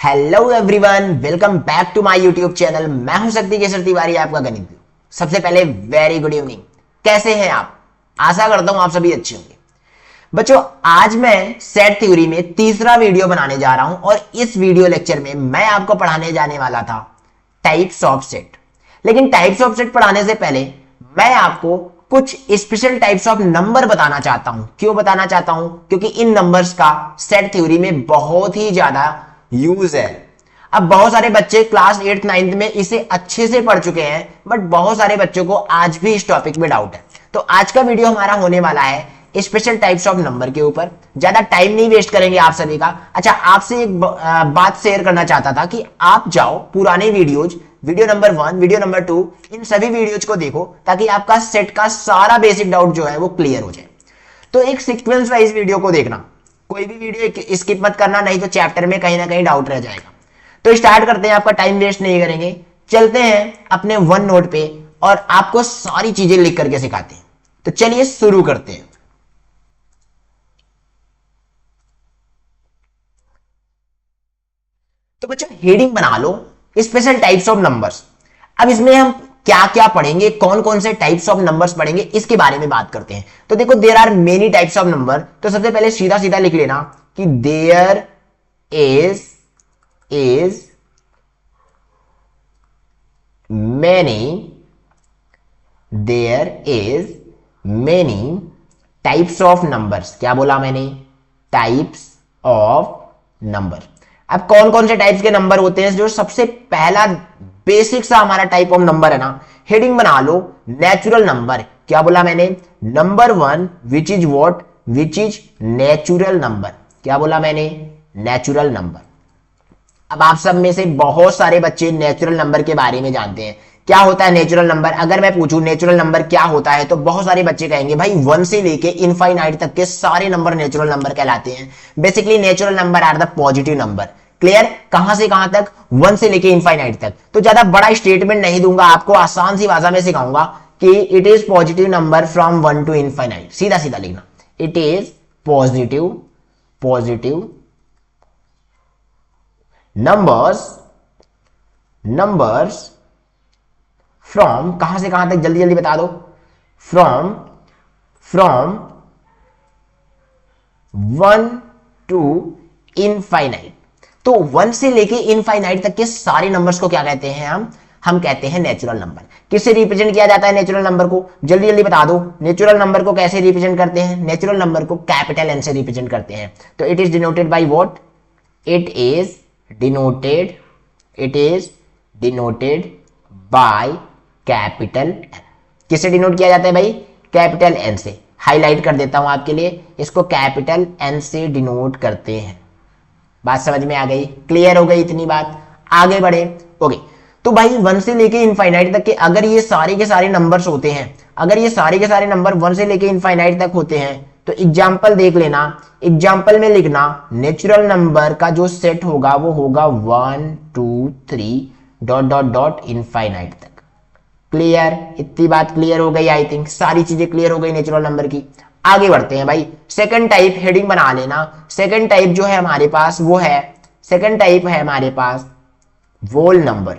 Hello everyone, welcome back to my YouTube channel. मैं हूं शक्ति केसर तिवारी, आपका गणित गुरु। सबसे पहले वेरी गुड इवनिंग। कैसे हैं आप? आशा करता हूं आप सभी अच्छे होंगे। बच्चों, आज मैं सेट थ्योरी में तीसरा वीडियो बनाने जा रहा हूं और इस वीडियो लेक्चर में मैं आपको पढ़ाने जाने वाला था टाइप्स ऑफ सेट। लेकिन टाइप्स ऑफ सेट पढ़ाने से पहले मैं आपको कुछ स्पेशल टाइप्स ऑफ नंबर बताना चाहता हूं। क्यों बताना चाहता हूं? क्योंकि इन नंबर्स का सेट थ्योरी में बहुत ही ज्यादा यूज है। अब बहुत सारे बच्चे क्लास 8th 9th में इसे अच्छे से पढ़ चुके हैं, बट बहुत सारे बच्चों को आज भी इस टॉपिक में डाउट है। तो आज का वीडियो हमारा होने वाला है स्पेशल टाइप्स ऑफ नंबर के ऊपर। ज्यादा टाइम नहीं वेस्ट करेंगे आप सभी का। अच्छा, आपसे एक बात शेयर करना चाहता था कि आप जाओ पुराने videos, video number 1, video number 2, इन सभी वीडियोज को देखो ताकि आपका सेट का सारा बेसिक डाउट जो है वो क्लियर हो जाए। तो एक सीक्वेंस वाइज वीडियो को देखना, कोई भी वीडियो स्किप मत करना, नहीं तो चैप्टर में कहीं ना कहीं डाउट रह जाएगा। तो स्टार्ट करते हैं, आपका टाइम वेस्ट नहीं करेंगे। चलते हैं अपने वन नोट पे और आपको सारी चीजें लिख करके सिखाते हैं। तो चलिए शुरू करते हैं। तो बच्चों, हेडिंग बना लो स्पेशल टाइप्स ऑफ नंबर्स। अब इसमें हम क्या क्या पढ़ेंगे, कौन कौन से टाइप्स ऑफ नंबर्स पढ़ेंगे, इसके बारे में बात करते हैं। तो देखो, there are many types of number. तो सबसे पहले सीधा सीधा लिख लेना कि there is many types of numbers. क्या बोला मैंने? Types of number. अब कौन कौन से टाइप्स के नंबर होते हैं? जो सबसे पहला बेसिक सा हमारा टाइप ऑफ नंबर है ना, हेडिंग बना लो नेचुरल नंबर। क्या बोला मैंने? Number 1 which is what? Which is natural number. क्या बोला मैंने? Natural number. अब आप सब में से बहुत सारे बच्चे नेचुरल नंबर के बारे में जानते हैं। क्या होता है नेचुरल नंबर? अगर मैं पूछूं नेचुरल नंबर क्या होता है, तो बहुत सारे बच्चे कहेंगे भाई 1 से लेके इनफाइनाइट तक के सारे नंबर नेचुरल नंबर कहलाते हैं। Basically natural number are the positive number. Clear? कहां से कहां तक? 1 से लेके इनफाइनाइट तक। तो ज्यादा बड़ा स्टेटमेंट नहीं दूंगा, आपको आसान सी भाषा में सिखाऊंगा कि it is positive number from 1 to infinite. सीधा सीधा लिखना, it is positive numbers from, कहां से कहां तक? जल्दी जल्दी बता दो। From 1 to infinite. तो 1 से लेके इनफाइनाइट तक के सारे नंबर्स को क्या कहते हैं? हम कहते हैं नेचुरल नंबर। किससे रिप्रेजेंट किया जाता है नेचुरल नंबर को? जल्दी जल्दी बता दो। नेचुरल नंबर को कैसे रिप्रेजेंट करते हैं? नेचुरल नंबर को कैपिटल एन से रिप्रेजेंट करते हैं। तो it is denoted by what? It is denoted by capital N. किससे डिनोट किया जाता है भाई? कैपिटल एन से। हाईलाइट कर देता हूं आपके लिए, इसको कैपिटल एन से डिनोट करते हैं। बात समझ में आ गई? क्लियर हो गई इतनी बात? आगे बढ़े। ओके, तो भाई 1 से लेके इनफाइनाइट तक के अगर ये सारे के सारे नंबर्स होते हैं, अगर ये सारे के सारे नंबर 1 से लेके इनफाइनाइट तक होते हैं, तो एग्जाम्पल देख लेना। एग्जाम्पल में लिखना नेचुरल नंबर का जो सेट होगा वो होगा 1 2 3 ... इनफाइनाइट तक। क्लियर? इतनी बात क्लियर हो गई? आई थिंक सारी चीजें क्लियर हो गई नेचुरल नंबर की। आगे बढ़ते हैं भाई। सेकंड टाइप, हेडिंग बना लेना। सेकंड टाइप जो है हमारे पास वो है, सेकंड टाइप है हमारे पास वोल नंबर।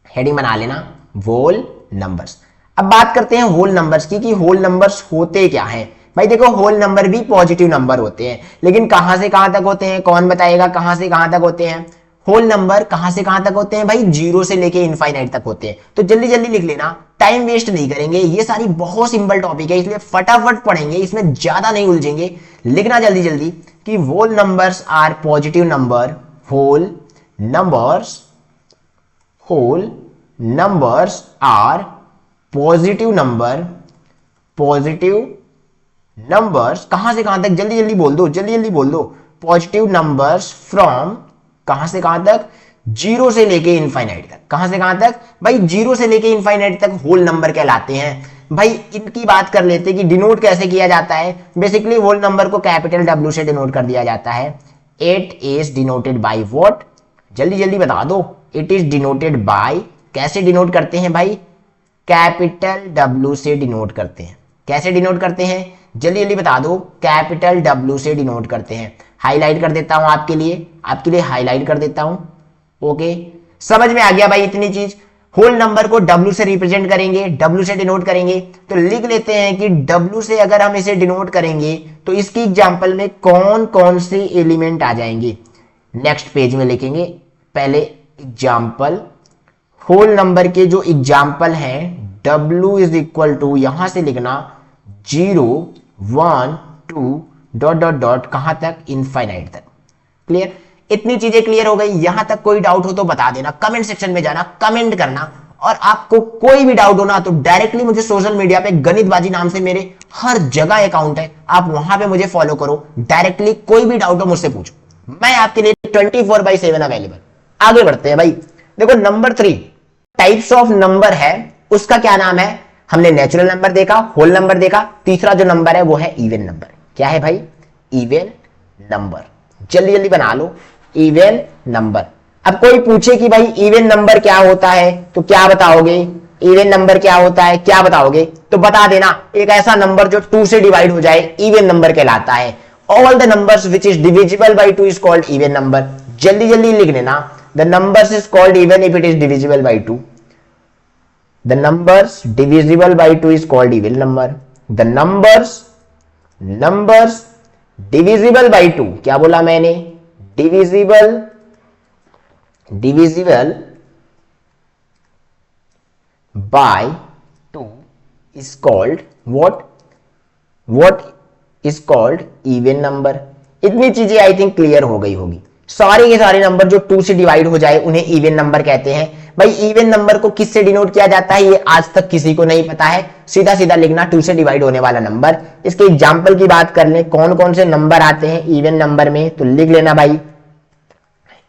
हेडिंग बना लेना, वोल नंबर्स। अब बात करते हैं होल नंबर्स की कि होल नंबर्स होते क्या हैं। भाई देखो, होल नंबर भी पॉजिटिव नंबर होते हैं, लेकिन कहां से कहां तक होते हैं? कौन बताएगा कहां से कहां तक होते हैं? होल नंबर कहां से कहां तक होते हैं भाई? 0 से लेके इनफाइनाइट तक होते हैं। तो जल्दी जल्दी लिख लेना, टाइम वेस्ट नहीं करेंगे। ये सारी बहुत सिंपल टॉपिक है, इसलिए फटाफट पढ़ेंगे, इसमें ज्यादा नहीं उलझेंगे। लिखना जल्दी जल्दी कि whole numbers are positive number. Whole numbers are positive numbers. कहां से कहां तक? जल्दी जल्दी बोल दो। पॉजिटिव नंबर्स फ्रॉम, कहां से कहां तक? 0 से लेके इनफाइनाइट तक। कहां से कहां तक भाई? 0 से लेके इनफाइनाइट तक होल नंबर कहलाते हैं। भाई इनकी बात कर लेते हैं कि डिनोट कैसे किया जाता है। बेसिकली होल नंबर को कैपिटल W से डिनोट कर दिया जाता है। It is denoted by what? जल्दी जल्दी बता दो। इट इज डिनोटेड बाय, कैसे डिनोट करते हैं भाई? कैपिटल W से डिनोट करते हैं। कैसे डिनोट करते हैं? जल्दी जल्दी बता दो। कैपिटल W से डिनोट करते हैं। हाईलाइट कर देता हूं आपके लिए हाईलाइट कर देता हूं। ओके, समझ में आ गया भाई इतनी चीज। होल नंबर को W से रिप्रेजेंट करेंगे, W से डिनोट करेंगे, तो लिख लेते हैं कि W से अगर हम इसे डिनोट करेंगे तो इसकी एग्जांपल में कौन कौन से एलिमेंट आ जाएंगे, नेक्स्ट पेज में लिखेंगे। पहले एग्जांपल, होल नंबर के जो एग्जांपल हैं W इज इक्वल टू, यहां से लिखना 0 1 2 डॉट डॉट डॉट कहां तक, इनफाइनाइट तक। क्लियर, इतनी चीजें क्लियर हो गई। यहां तक कोई डाउट हो तो बता देना, कमेंट सेक्शन में जाना, कमेंट करना। और आपको कोई भी डाउट हो ना तो डायरेक्टली मुझे सोशल मीडिया पे गणितबाजी नाम से मेरे हर जगह अकाउंट है, आप वहां पे मुझे फॉलो करो। डायरेक्टली कोई भी डाउट हो मुझसे पूछो, मैं आपके लिए 24/7 अवेलेबल। आगे बढ़ते हैं भाई। देखो नंबर 3 टाइप्स ऑफ नंबर है, उसका क्या नाम है? हमने नेचुरल नंबर देखा, होल नंबर देखा, तीसरा जो नंबर है वो है इवन नंबर। क्या है भाई? Even number. जल्दी जल्दी बना लो, इवन नंबर। अब कोई पूछे कि भाई इवन नंबर क्या होता है तो क्या बताओगे? इवन नंबर क्या होता है क्या बताओगे? तो बता देना, एक ऐसा नंबर जो 2 से डिवाइड हो जाए इवन नंबर कहलाता है। All the numbers which is divisible by 2 is called even number. जल्दी जल्दी लिख लेना, the numbers is called even if it is divisible by 2। The numbers divisible by 2 is called even number. The numbers divisible by 2, क्या बोला मैंने? divisible by 2 is called what is called even number. इतनी चीजें I think clear हो गई होगी। सारे के सारे नंबर जो 2 से डिवाइड हो जाए उन्हें इवन नंबर कहते हैं। भाई इवन नंबर को किससे डिनोट किया जाता है ये आज तक किसी को नहीं पता है। सीधा सीधा लिखना 2 से डिवाइड होने वाला नंबर। इसके एग्जांपल की बात कर लें, कौन कौन से नंबर आते हैं इवन नंबर में, तो लिख लेना भाई।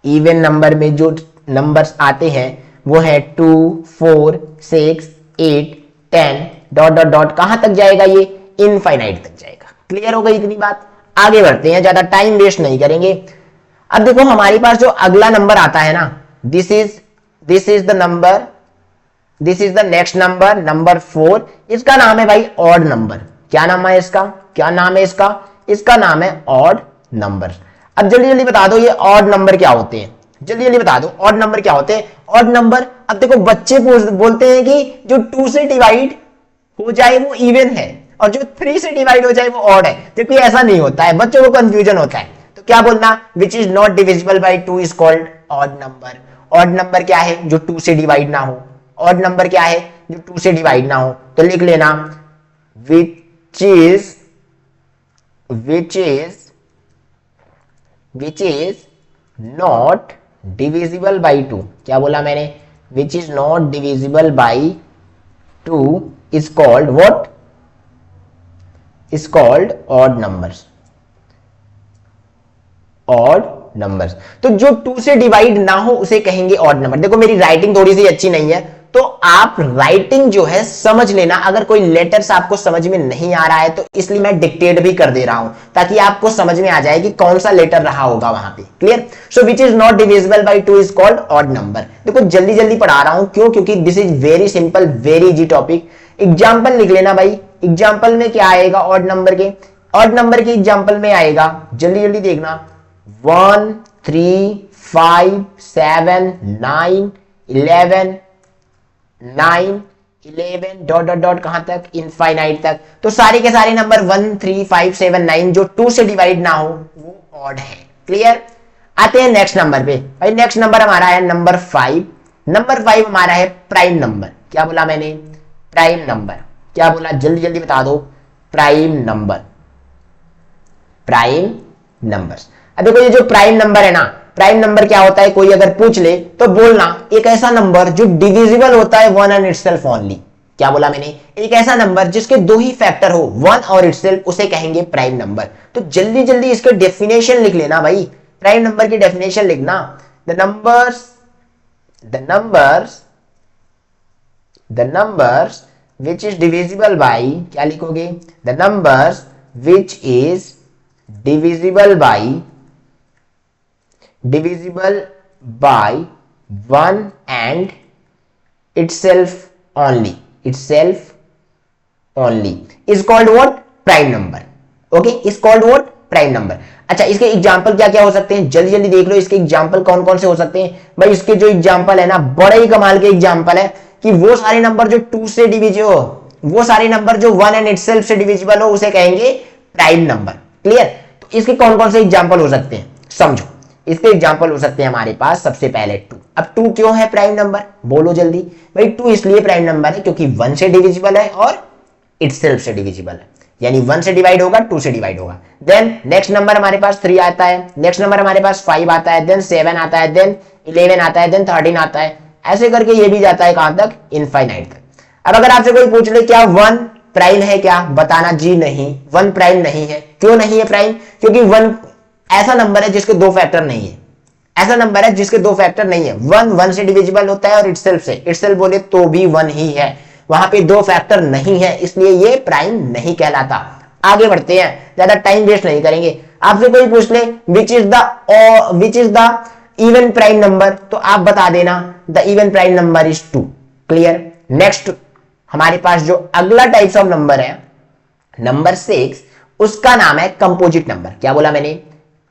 इवन नंबर में जो नंबर्स आते हैं वो है 2 4 6 8 10 डॉट डॉट डॉट कहां तक जाएगा? ये इनफाइनाइट तक जाएगा। क्लियर हो गई इतनी बात? आगे बढ़ते हैं, ज्यादा टाइम वेस्ट नहीं करेंगे। अब देखो हमारे पास जो अगला नंबर आता है ना, this is the number, this is the next number, number 4। इसका नाम है भाई ऑड नंबर। क्या नाम है इसका? क्या नाम है इसका? इसका नाम है ऑड नंबर। अब जल्दी जल्दी बता दो ये ऑड नंबर क्या होते हैं, जल्दी जल्दी बता दो ऑड नंबर क्या होते हैं। ऑड नंबर, अब देखो बच्चे बोलते हैं कि जो 2 से डिवाइड हो जाए वो इवन है और जो 3 से डिवाइड हो जाए वो ऑड है। देखो ऐसा नहीं होता है, बच्चों को कंफ्यूजन होता है। तो क्या बोलना? विच is not divisible by 2 is called odd number. Odd number क्या है? जो 2 से डिवाइड ना हो। ऑड नंबर क्या है? जो 2 से डिवाइड ना हो। तो लिख लेना विच इज नॉट डिविजिबल बाई 2। क्या बोला मैंने? विच is not divisible by 2 is called what? Is called odd numbers. Odd numbers. तो जो 2 से डिवाइड ना हो उसे कहेंगे ऑड नंबर। देखो मेरी राइटिंग थोड़ी सी अच्छी नहीं है तो आप राइटिंग जो है समझ लेना। अगर कोई लेटर्स आपको समझ में नहीं आ रहा है तो इसलिए मैं डिक्टेट भी कर दे रहा हूं ताकि आपको समझ में आ जाए कि कौन सा लेटर रहा होगा वहां पे। Clear? So which is not divisible by 2 is called odd number. देखो जल्दी जल्दी पढ़ा रहा हूं, क्यों? क्योंकि this is very simple, very easy topic. Example लिख लेना भाई। एग्जाम्पल में क्या आएगा ऑड नंबर के? ऑड नंबर के एग्जाम्पल में आएगा, जल्दी जल्दी देखना, 1 3 5 7 9 11 डॉट डॉट डॉट कहां तक? इनफाइनाइट तक। तो सारे के सारे नंबर 1 3 5 7 9 जो 2 से डिवाइड ना हो वो ऑड है। क्लियर? आते हैं नेक्स्ट नंबर पे। भाई नेक्स्ट नंबर हमारा है नंबर 5। नंबर 5 हमारा है प्राइम नंबर। क्या बोला मैंने? Prime number. क्या बोला? जल्दी जल्दी बता दो। Prime number. Prime numbers. अब देखो ये जो प्राइम नंबर है ना, प्राइम नंबर क्या होता है कोई अगर पूछ ले तो बोलना एक ऐसा नंबर जो डिविजिबल होता है वन एंड इटसेल्फ ओनली। क्या बोला मैंने? एक ऐसा नंबर जिसके 2 ही फैक्टर हो, वन और इटसेल्फ, उसे कहेंगे प्राइम नंबर। तो जल्दी जल्दी इसके डेफिनेशन लिख लेना भाई। प्राइम नंबर की डेफिनेशन लिखना, the numbers which is divisible by, क्या लिखोगे? the numbers which is divisible by 1 and itself only is called what? Prime number. Okay, is called what? Prime number. अच्छा, इसके एग्जाम्पल क्या क्या हो सकते हैं, जल्दी जल्दी देख लो इसके एग्जाम्पल कौन कौन से हो सकते हैं। भाई इसके जो एग्जाम्पल है ना, बड़े ही कमाल के एग्जाम्पल है कि वो सारे नंबर जो 2 से डिविजिबल हो, वो सारे नंबर जो 1 एंड इटसेल्फ से डिविजिबल हो, उसे कहेंगे प्राइम नंबर। क्लियर? तो इसके कौन कौन से एग्जाम्पल हो सकते हैं समझो। इसके एग्जाम्पल हो सकते हैं हमारे पास सबसे पहले 2। अब 2 क्यों है प्राइम नंबर, बोलो जल्दी। भाई 2 इसलिए प्राइम नंबर है क्योंकि 1 से डिविजिबल है और इटसेल्फ से डिविजिबल है, यानी 1 से डिवाइड होगा 2 से डिवाइड होगा। देन नेक्स्ट नंबर हमारे पास 3 आता है, नेक्स्ट नंबर हमारे पास 5 आता है, देन 7 आता है, देन 11 आता है, देन 13 आता है, ऐसे करके ये भी जाता है कहां तक, इनफाइनाइट तक। अब अगर आपसे कोई पूछ ले क्या 1 प्राइम है क्या, बताना जी नहीं, 1 प्राइम नहीं है। क्यों नहीं है प्राइम, क्योंकि 1 ऐसा नंबर है जिसके 2 फैक्टर नहीं है, ऐसा नंबर है जिसके 2 फैक्टर नहीं है। 1 से डिविजिबल होता है और इटसेल्फ से, इटसेल्फ बोले तो भी 1 ही है, वहां पे 2 फैक्टर नहीं है, इसलिए ये प्राइम नहीं कहलाता। आगे बढ़ते हैं, ज्यादा टाइम वेस्ट नहीं करेंगे। आपसे कोई पूछ ले which is the even prime number, तो आप बता देना the even prime number is 2। Clear? Next हमारे पास जो अगला टाइप्स ऑफ नंबर है, नंबर 6, उसका नाम है कंपोजिट नंबर। क्या बोला मैंने,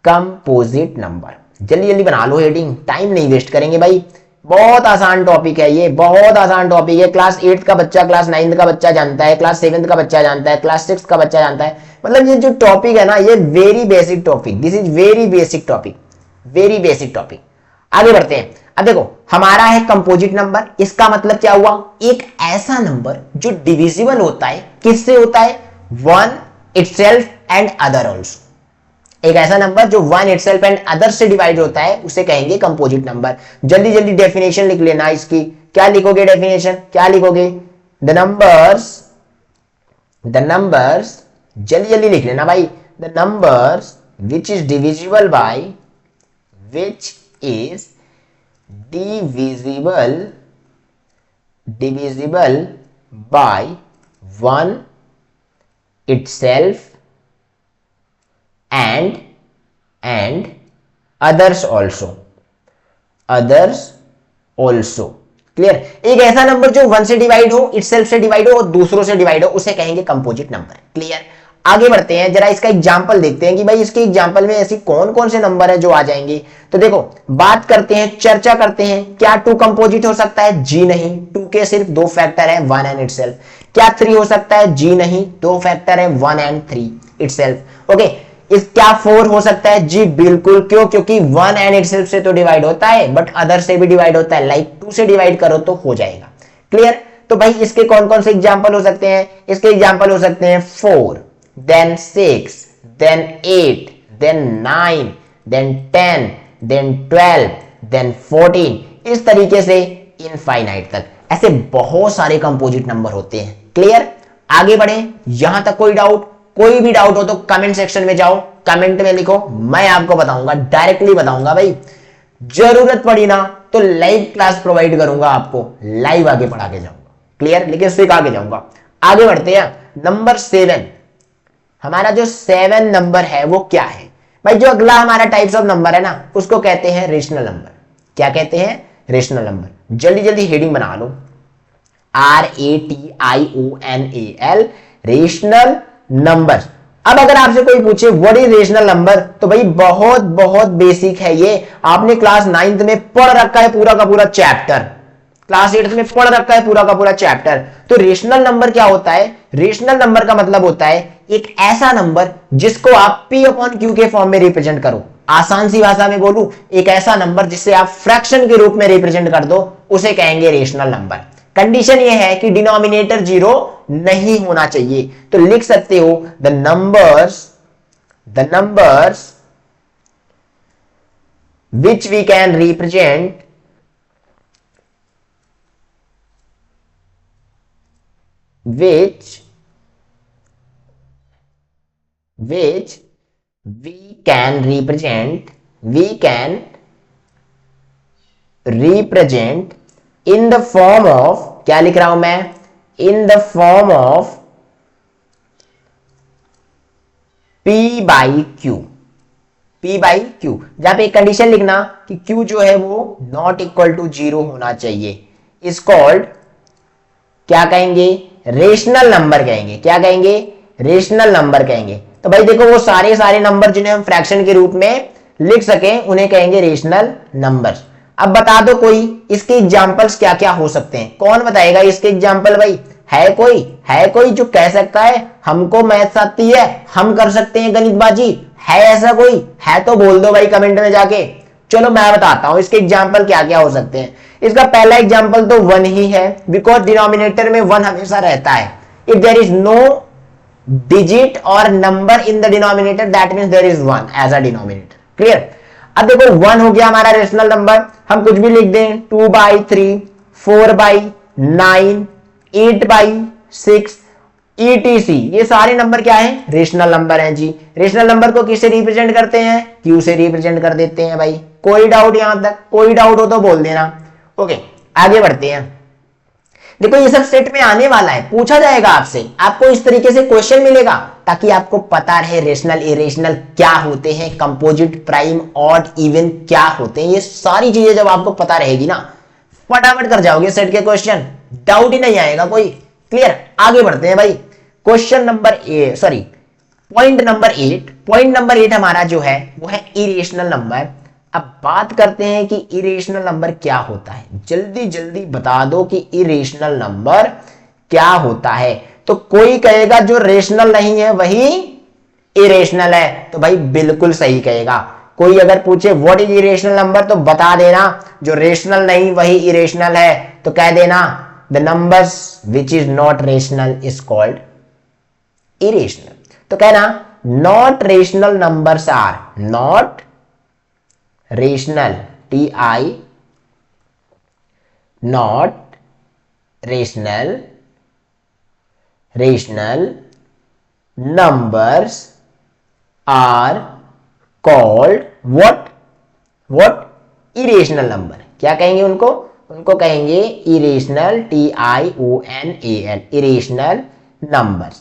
कंपोजिट नंबर। जल्दी जल्दी बना लो हेडिंग, टाइम नहीं वेस्ट करेंगे भाई, बहुत आसान टॉपिक है ये, बहुत आसान टॉपिक है। क्लास 8 का बच्चा, क्लास 9 का बच्चा जानता है, क्लास 7 का बच्चा जानता है, क्लास 6 का बच्चा जानता है। मतलब ये जो टॉपिक है ना, ये very basic topic, this is very basic topic, very basic topic. आगे बढ़ते हैं। अब देखो हमारा है कंपोजिट नंबर, इसका मतलब क्या हुआ, एक ऐसा नंबर जो डिविजिबल होता है, किससे होता है, 1 इटसेल्फ एंड अदर आल्सो। एक ऐसा नंबर जो 1 इटसेल्फ एंड अदर से डिवाइड होता है, उसे कहेंगे कंपोजिट नंबर। जल्दी जल्दी डेफिनेशन लिख लेना इसकी। क्या लिखोगे डेफिनेशन, क्या लिखोगे, द नंबर्स जल्दी जल्दी लिख लेना भाई, the numbers which is divisible by, which is divisible by 1 itself and others also। Clear? एक ऐसा नंबर जो 1 से डिवाइड हो, इटसेल्फ से डिवाइड हो और दूसरों से डिवाइड हो, उसे कहेंगे कंपोजिट नंबर। क्लियर? आगे बढ़ते हैं, जरा इसका एग्जांपल देखते हैं कि भाई इसके एग्जांपल में ऐसी कौन कौन से नंबर है जो आ जाएंगे। तो देखो बात करते हैं, चर्चा करते हैं, क्या 2 कंपोजिट हो सकता है, जी नहीं, 2 के सिर्फ 2 फैक्टर है, 1 एंड इटसेल्फ। क्या 3 हो सकता है, जी नहीं, 2 फैक्टर है, 1 एंड 3 इटसेल्फ। ओके, इस क्या 4 हो सकता है, जी बिल्कुल। क्यों, क्योंकि 1 एंड इटसेल्फ से तो डिवाइड होता है, बट अदर से भी डिवाइड होता है, लाइक 2 से डिवाइड करो तो हो जाएगा। क्लियर? तो भाई इसके कौन कौन से एग्जांपल हो सकते हैं, इसके एग्जांपल हो सकते हैं 4, then 6, then 8, then 9, then 10, then 12, then 14, इस तरीके से इनफाइनाइट तक। ऐसे बहुत सारे कंपोजिट नंबर होते हैं। क्लियर? आगे बढ़े, यहां तक कोई डाउट, कोई भी डाउट हो तो कमेंट सेक्शन में जाओ, कमेंट में लिखो, मैं आपको बताऊंगा, डायरेक्टली बताऊंगा भाई। जरूरत पड़ी ना तो लाइव क्लास प्रोवाइड करूंगा आपको, लाइव आगे पढ़ा के जाऊंगा। क्लियर? लेकिन सिखा के जाऊंगा। आगे बढ़ते हैं, नंबर 7। हमारा जो 7 नंबर है वो क्या है भाई, जो अगला हमारा टाइप्स ऑफ नंबर है ना, उसको कहते हैं रेशनल नंबर। क्या कहते हैं, रेशनल नंबर। जल्दी जल्दी हेडिंग बना लो, RATIONAL, रेशनल नंबर। अब अगर आपसे कोई पूछे व्हाट इज रेशनल नंबर, तो भाई बहुत बहुत बेसिक है ये, आपने क्लास 9th में पढ़ रखा है पूरा का पूरा चैप्टर, क्लास 8th में पढ़ रखा है पूरा का पूरा चैप्टर। तो रेशनल नंबर क्या होता है, रेशनल नंबर का मतलब होता है एक ऐसा नंबर जिसको आप P/Q के फॉर्म में रिप्रेजेंट करो। आसान सी भाषा में बोलूं, एक ऐसा नंबर जिससे आप फ्रैक्शन के रूप में रिप्रेजेंट कर दो, उसे कहेंगे रेशनल नंबर। कंडीशन यह है कि डिनोमिनेटर 0 नहीं होना चाहिए। तो लिख सकते हो the numbers which we can represent which we can represent in the form of, क्या लिख रहा हूं मैं, in the form of P/Q। जहां पे एक कंडीशन लिखना कि Q जो है वो नॉट इक्वल टू 0 होना चाहिए, इज कॉल्ड, क्या कहेंगे, रेशनल नंबर कहेंगे। क्या कहेंगे, रेशनल नंबर कहेंगे। तो भाई देखो वो सारे सारे नंबर जिन्हें हम फ्रैक्शन के रूप में लिख सके उन्हें कहेंगे रेशनल नंबर्स। अब बता दो कोई इसके एग्जांपल्स क्या क्या हो सकते हैं, कौन बताएगा इसके एग्जांपल भाई? है कोई जो कह सकता है हमको मैथ्स आती है, हम कर सकते हैं गणितबाजी? है ऐसा कोई? है तो बोल दो भाई कमेंट में जाके। चलो मैं बताता हूं इसके एग्जाम्पल क्या क्या हो सकते हैं। इसका पहला एग्जाम्पल तो 1 ही है, बिकॉज डिनोमिनेटर में 1 हमेशा रहता है। If there is no digit और number in the denominator that means there is 1 as a denominator. Clear? अब देखो 1 हो गया हमारा रेशनल नंबर, हम कुछ भी लिख दें 2/3, 4/9, 8/6 ETC, ये सारे नंबर क्या है? रेशनल नंबर हैं जी। रेशनल नंबर को किससे रिप्रेजेंट करते हैं? Q से रिप्रेजेंट कर देते हैं भाई। कोई डाउट यहां तक? कोई डाउट हो तो बोल देना। ओके आगे बढ़ते हैं। देखो ये सब सेट में आने वाला है, पूछा जाएगा आपसे, आपको इस तरीके से क्वेश्चन मिलेगा ताकि आपको पता रहे रेशनल इरेशनल क्या होते हैं, कंपोजिट, प्राइम, ऑड, इवन क्या होते हैं। ये सारी चीजें जब आपको पता रहेगी ना फटाफट कर जाओगे सेट के क्वेश्चन, डाउट ही नहीं आएगा कोई। क्लियर? आगे बढ़ते हैं भाई। Question number point number 8। Point number 8 हमारा जो है वो है इरेशनल नंबर। अब बात करते हैं कि इरेशनल नंबर क्या होता है। जल्दी जल्दी बता दो कि इरेशनल नंबर क्या होता है। तो कोई कहेगा जो रेशनल नहीं है वही इरेशनल है, तो भाई बिल्कुल सही कहेगा। कोई अगर पूछे व्हाट इज इरेशनल नंबर तो बता देना जो रेशनल नहीं वही इरेशनल है, तो कह देना the numbers which is not rational is called irrational. तो कहना not rational numbers are not rational, TI, not rational numbers are called what irrational number। क्या कहेंगे उनको कहेंगे irrational, TIONAL, irrational numbers।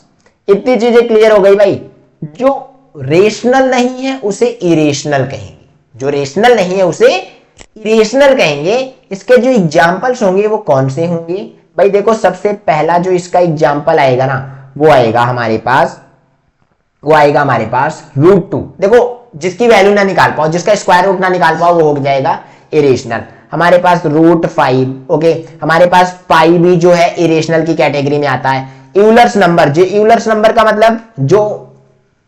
इतनी चीजें क्लियर हो गई भाई। जो रेशनल नहीं है उसे इरेशनल कहेंगे, जो रेशनल नहीं है उसे इरेशनल कहेंगे। इसके जो एग्जाम्पल्स होंगे वो कौन से होंगे भाई? देखो सबसे पहला जो इसका एग्जाम्पल आएगा ना वो आएगा हमारे पास √2। देखो जिसकी वैल्यू ना निकाल पाओ, जिसका स्क्वायर रूट ना निकाल पाओ वो हो जाएगा इरेशनल। हमारे पास √5, ओके। हमारे पास पाई भी जो है इरेशनल की कैटेगरी में आता है। यूलर्स नंबर, जो यूलर्स नंबर का मतलब जो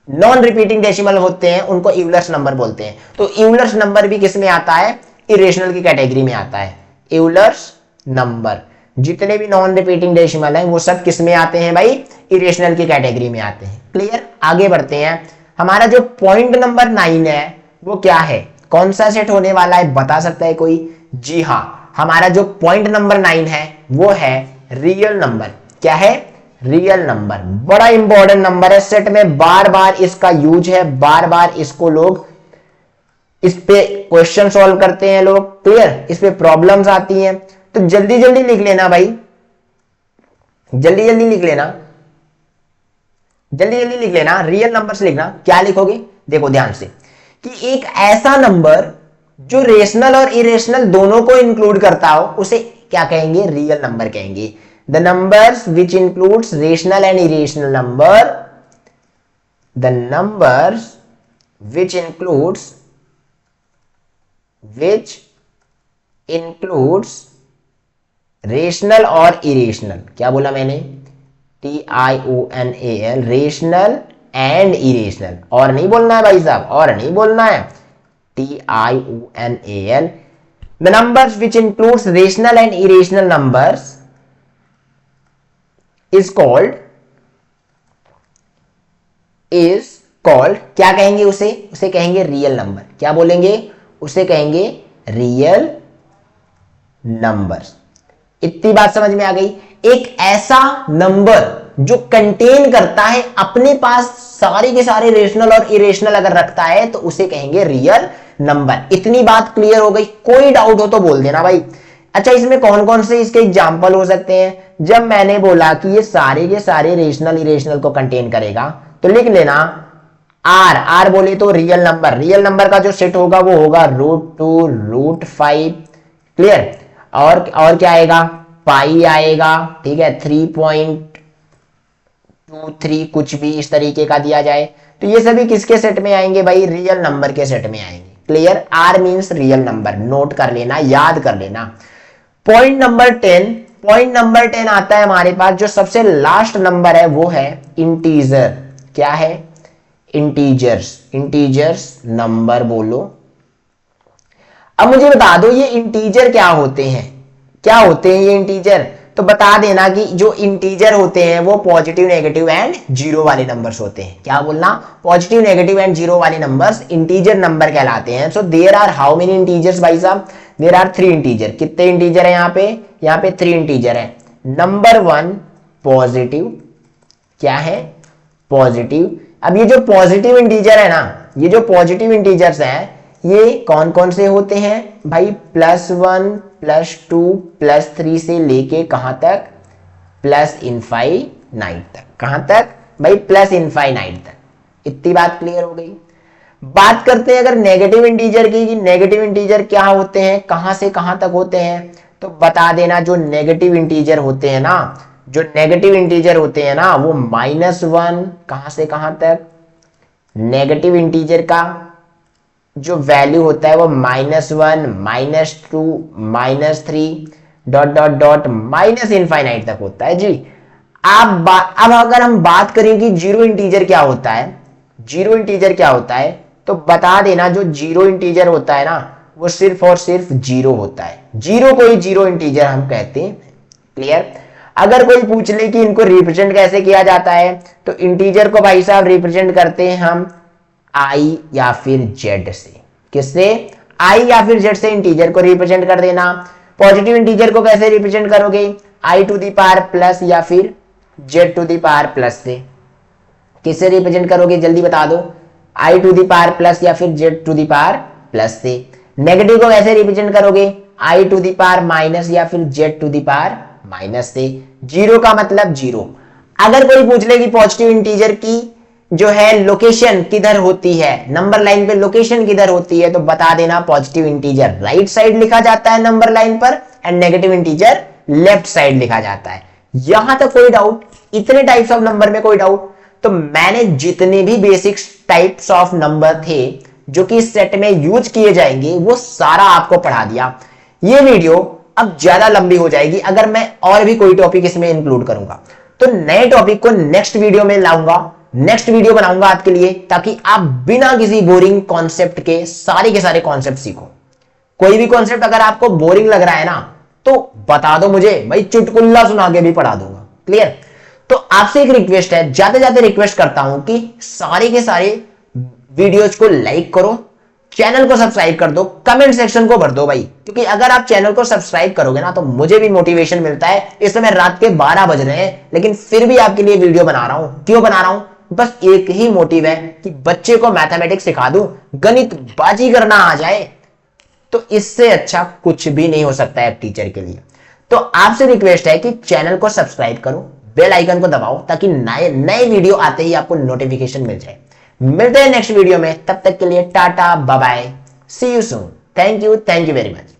नॉन रिपीटिंग डेसिमल होते हैं उनको यूलर्स नंबर बोलते हैं। तो यूलर्स नंबर भी किस में आता है? इरेशनल की कैटेगरी में आता है। यूलर्स नंबर जितने भी नॉन रिपीटिंग डेसिमल हैं वो सब किस में आते हैं भाई? इरेशनल की कैटेगरी में आते हैं। क्लियर? आगे बढ़ते हैं। हमारा जो पॉइंट नंबर 9 है वो क्या है? कौन सा सेट होने वाला है बता सकता है कोई? जी हाँ, हमारा जो पॉइंट नंबर 9 है वो है रियल नंबर। क्या है? Real number. बड़ा इंपॉर्टेंट नंबर है, सेट में बार बार इसका यूज है, बार बार इसको लोग इस पे क्वेश्चन सॉल्व करते हैं लोग। क्लियर? इस पे प्रॉब्लम्स आती हैं, तो जल्दी जल्दी लिख लेना भाई, जल्दी जल्दी लिख लेना। रियल नंबर्स लिखना। क्या लिखोगे? देखो ध्यान से कि एक ऐसा नंबर जो रेशनल और इरेशनल दोनों को इंक्लूड करता हो उसे क्या कहेंगे? रियल नंबर कहेंगे। The numbers which includes rational and irrational number, the numbers which includes rational और irrational। क्या बोला मैंने? TIONAL, rational and irrational। और नहीं बोलना है भाई साहब, और नहीं बोलना है। TIONAL, the numbers which includes rational and irrational numbers is called क्या कहेंगे उसे कहेंगे रियल नंबर। क्या बोलेंगे? उसे कहेंगे रियल नंबर्स। इतनी बात समझ में आ गई। एक ऐसा नंबर जो कंटेन करता है अपने पास सारे के सारे रेशनल और इरेशनल अगर रखता है तो उसे कहेंगे रियल नंबर। इतनी बात क्लियर हो गई? कोई डाउट हो तो बोल देना भाई। अच्छा, इसमें कौन कौन से इसके एग्जाम्पल हो सकते हैं? जब मैंने बोला कि ये सारे के सारे रेशनल इरेशनल को कंटेन करेगा तो लिख लेना आर बोले तो रियल नंबर का जो सेट होगा वो होगा √2, √5। क्लियर? और क्या आएगा? पाई आएगा, ठीक है, 3.2 2 3 कुछ भी इस तरीके का दिया जाए तो ये सभी किसके सेट में आएंगे भाई, रियल नंबर के सेट में आएंगे। Clear, R means real number, note कर लेना, याद कर लेना। पॉइंट नंबर 10 आता है हमारे पास, जो सबसे लास्ट नंबर है वो है इंटीजर। क्या है, इंटीजर्स नंबर बोलो। अब मुझे बता दो ये इंटीजर क्या होते हैं, ये इंटीजर, तो बता देना कि जो इंटीजर होते हैं वो पॉजिटिव, नेगेटिव एंड जीरो वाले नंबर्स होते हैं। क्या बोलना, पॉजिटिव, नेगेटिव एंड जीरो वाले नंबर्स इंटीजर नंबर कहलाते हैं। So there are how many integers भाई साहब, देयर आर 3 इंटीजर। कितने इंटीजर है यहाँ पे 3 इंटीजर है। नंबर 1 पॉजिटिव, क्या है, पॉजिटिव। अब ये जो पॉजिटिव इंटीजर है ना, ये जो पॉजिटिव इंटीजर्स हैं ये कौन कौन से होते हैं भाई, +1 +2 +3 से लेके कहां तक, प्लस इनफाइनाइट तक। कहां तक भाई, प्लस इनफाइनाइट तक। इतनी बात क्लियर हो गई। बात करते हैं अगर नेगेटिव इंटीजर की, कि नेगेटिव इंटीजर क्या होते हैं, कहां से कहां तक होते हैं, तो बता देना जो नेगेटिव इंटीजर होते हैं ना, वो -1 कहां से कहां तक, नेगेटिव इंटीजर का जो वैल्यू होता है वो -1 -2 -3 डॉट माइनस इनफाइनाइट तक होता है जी। अब अगर हम बात करें कि जीरो इंटीजर क्या होता है, तो बता देना जो जीरो इंटीजर होता है ना वो सिर्फ और सिर्फ जीरो होता है। जीरो को ही जीरो इंटीजर हम कहते हैं। क्लियर। अगर कोई पूछ ले कि इनको रिप्रेजेंट कैसे किया जाता है, तो इंटीजर को भाई साहब रिप्रेजेंट करते हैं हम आई या फिर जेड से। किससे, आई या फिर जेड से इंटीजर को रिप्रेजेंट कर देना। पॉजिटिव इंटीजर को कैसे रिप्रेजेंट करोगे, I to the power plus या फिर Z to the power plus से। किससे रिप्रेजेंट करोगे जल्दी बता दो, I to the power plus या फिर Z to the power plus से। नेगेटिव को कैसे रिप्रेजेंट करोगे, I to the power minus या फिर Z to the power minus से। जीरो का मतलब जीरो। अगर कोई पूछ ले कि पॉजिटिव इंटीजर की जो है लोकेशन किधर होती है, नंबर लाइन पे लोकेशन किधर होती है, तो बता देना पॉजिटिव इंटीजर राइट साइड लिखा जाता है नंबर लाइन पर, and negative integer left side लिखा जाता है। यहां तक कोई डाउट, इतने टाइप्स ऑफ नंबर में कोई डाउट? तो मैंने जितने भी बेसिक टाइप्स ऑफ नंबर थे जो कि इस सेट में यूज किए जाएंगे वो सारा आपको पढ़ा दिया। ये वीडियो अब ज्यादा लंबी हो जाएगी अगर मैं और भी कोई टॉपिक इसमें इंक्लूड करूंगा, तो नए टॉपिक को नेक्स्ट वीडियो में लाऊंगा, नेक्स्ट वीडियो बनाऊंगा आपके लिए, ताकि आप बिना किसी बोरिंग कॉन्सेप्ट के सारे कॉन्सेप्ट सीखो। कोई भी कॉन्सेप्ट अगर आपको बोरिंग लग रहा है ना तो बता दो मुझे, भाई चुटकुल्ला सुना के भी पढ़ा दूंगा। क्लियर। तो आपसे एक रिक्वेस्ट है, जाते जाते रिक्वेस्ट करता हूं कि सारे के सारे वीडियोज को लाइक करो, चैनल को सब्सक्राइब कर दो, कमेंट सेक्शन को भर दो भाई, क्योंकि अगर आप चैनल को सब्सक्राइब करोगे ना तो मुझे भी मोटिवेशन मिलता है। इस समय रात के 12 बज रहे हैं लेकिन फिर भी आपके लिए वीडियो बना रहा हूं। क्यों बना रहा हूं, बस एक ही मोटिव है कि बच्चे को मैथमेटिक्स सिखा दूं, गणित बाजी करना आ जाए। तो इससे अच्छा कुछ भी नहीं हो सकता है टीचर के लिए। तो आपसे रिक्वेस्ट है कि चैनल को सब्सक्राइब करो, बेल आइकन को दबाओ, ताकि नए वीडियो आते ही आपको नोटिफिकेशन मिल जाए। मिलते हैं नेक्स्ट वीडियो में, तब तक के लिए tata bye bye, see you soon, thank you very much.